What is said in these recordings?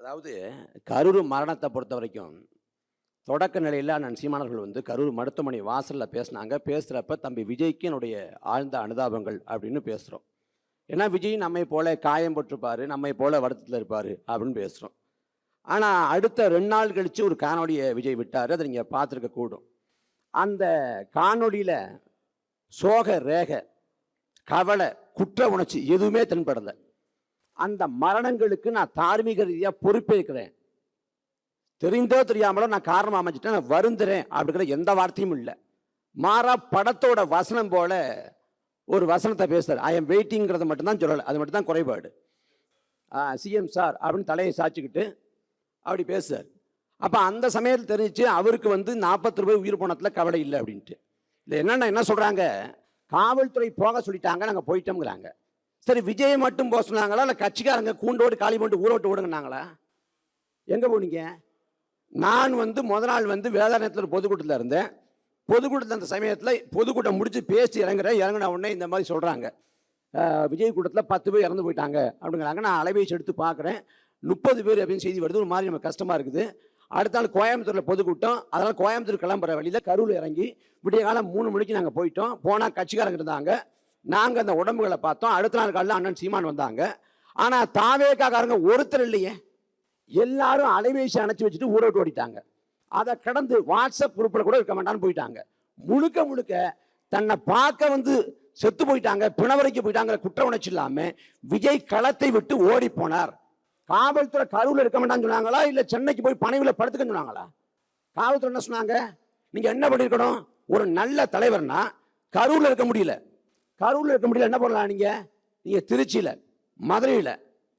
அதாவது கரூர் மரணத்தை பொறுத்த வரைக்கும் தொடக்க நிலையில் அண்ணன் சீமானவர்கள் வந்து கரூர் மருத்துவமனை வாசலில் பேசினாங்க. பேசுகிறப்ப தம்பி விஜய்க்கு என்னுடைய ஆழ்ந்த அனுதாபங்கள் அப்படின்னு பேசுகிறோம். ஏன்னா விஜய் நம்மை போல காயம் போட்டிருப்பார், நம்மை போல வருத்தத்தில் இருப்பார் அப்படின்னு பேசுகிறோம். ஆனால் அடுத்த 2 நாள் கழித்து ஒரு காணொலியை விஜய் விட்டார். அதை நீங்கள் பார்த்துருக்க கூடும். அந்த காணொலியில் சோக ரேகை, கவலை, குற்ற உணர்ச்சி எதுவுமே தென்படலை. அந்த மரணங்களுக்கு நான் தார்மீக ரீதியாக பொறுப்பேற்கிறேன், தெரிந்தோ தெரியாமலோ நான் காரணம் அமைச்சிட்டேன், நான் வருந்துறேன் அப்படிங்கிற எந்த வார்த்தையும் இல்லை. மாறா படத்தோட வசனம் போல ஒரு வசனத்தை பேசுறார். ஐ எம் வெயிட்டிங்கிறத மட்டும்தான் சொல்லலை, அது மட்டும்தான் குறைபாடு. சிஎம் சார் அப்படின்னு தலையை சாய்ச்சிக்கிட்டு அப்படி பேசுறார். அப்போ அந்த சமயத்தில் தெரிஞ்சிச்சு அவருக்கு வந்து 40 ரூபாய் உயிர் போனத்தில் கவலை இல்லை அப்படின்ட்டு. இல்லை என்னென்ன என்ன சொல்கிறாங்க, காவல்துறை போக சொல்லிட்டாங்க, நாங்கள் போயிட்டோம்ங்கிறாங்க. சரி, விஜயை மட்டும் போக சொன்னாங்களா, இல்லை கட்சிக்காரங்க கூண்டோடு காலி பண்ணிட்டு ஊரோட்டு ஓடுங்கன்னாங்களா? எங்கே போனீங்க? நான் வந்து முத நாள் வந்து வேதாரண்யத்தில் பொதுக்கூட்டத்தில் இருந்தேன். பொதுக்கூட்டத்தில் அந்த சமயத்தில் பொதுக்கூட்டம் முடிச்சு பேசி இறங்கின உடனே இந்த மாதிரி சொல்கிறாங்க, விஜய் கூட்டத்தில் 10 பேர் இறந்து போயிட்டாங்க அப்படிங்கிறாங்க. நான் அலைபேசி எடுத்து பார்க்குறேன், 30 பேர் அப்படின்னு செய்தி வருது. ஒரு மாதிரி நம்ம கஷ்டமாக இருக்குது. அடுத்த நாள் கோயம்புத்தூரில் பொதுக்கூட்டம். அதனால் கோயம்புத்தூர் கிளம்புற வழியில் கரூரில் இறங்கி விடிய காலம் 3 மணிக்கு நாங்கள் போயிட்டோம். போனால் கட்சிக்காரங்க இருந்தாங்க, நாங்கள் அந்த உடம்புகளை பார்த்தோம். அடுத்த நாள் காலையில் அண்ணன் சீமான் வந்தாங்க. ஆனால் தாவேக்காரங்க ஒருத்தர் இல்லையே, எல்லாரும் அலைபேசி அணைச்சி வச்சுட்டு ஊரோட்டு ஓடிட்டாங்க. அதை கடந்து வாட்ஸ்அப் குரூப்பில் கூட இருக்க வேண்டாம்னு போயிட்டாங்க. முழுக்க முழுக்க தன்னை பார்க்க வந்து செத்து போயிட்டாங்க, பிணவரைக்கு போயிட்டாங்கிற குற்ற உணர்ச்சி இல்லாமல் விஜய் களத்தை விட்டு ஓடி போனார். காவல்துறை கரூரில் இருக்க வேண்டாம்னு சொன்னாங்களா, இல்லை சென்னைக்கு போய் பணிவில் படுத்துக்கன்னு சொன்னாங்களா? காவல்துறை என்ன சொன்னாங்க, நீங்கள் என்ன பண்ணியிருக்கணும், ஒரு நல்ல தலைவர்னா கரூரில் இருக்க முடியல. கரூரில் இருக்க முடியல, என்ன பண்ணலாம்? நீங்கள் திருச்சியில், மதுரையில்,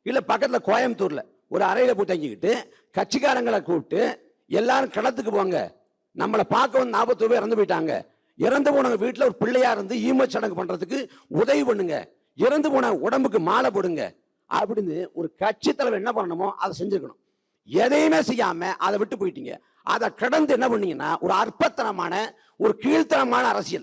இல்லை பக்கத்தில் கோயம்புத்தூரில் ஒரு அறையில் போய் தங்கிக்கிட்டு கட்சிக்காரங்களை கூப்பிட்டு எல்லாரும் களத்துக்கு போங்க, நம்மளை பார்க்க வந்து 40 பேர் இறந்து போயிட்டாங்க, இறந்து போனவங்க வீட்டில் ஒரு பிள்ளையா இருந்து ஈமச் சடங்கு பண்ணுறதுக்கு உதவி பண்ணுங்க, இறந்து போன உடம்புக்கு மாலை போடுங்க அப்படின்னு ஒரு கட்சி தலைவர் என்ன பண்ணணுமோ அதை செஞ்சுருக்கணும். எதையுமே செய்யாமல் அதை விட்டு போயிட்டீங்க. அதை கடந்து என்ன பண்ணீங்கன்னா ஒரு அற்பத்தனமான, ஒரு கீழ்த்தனமான அரசியல்.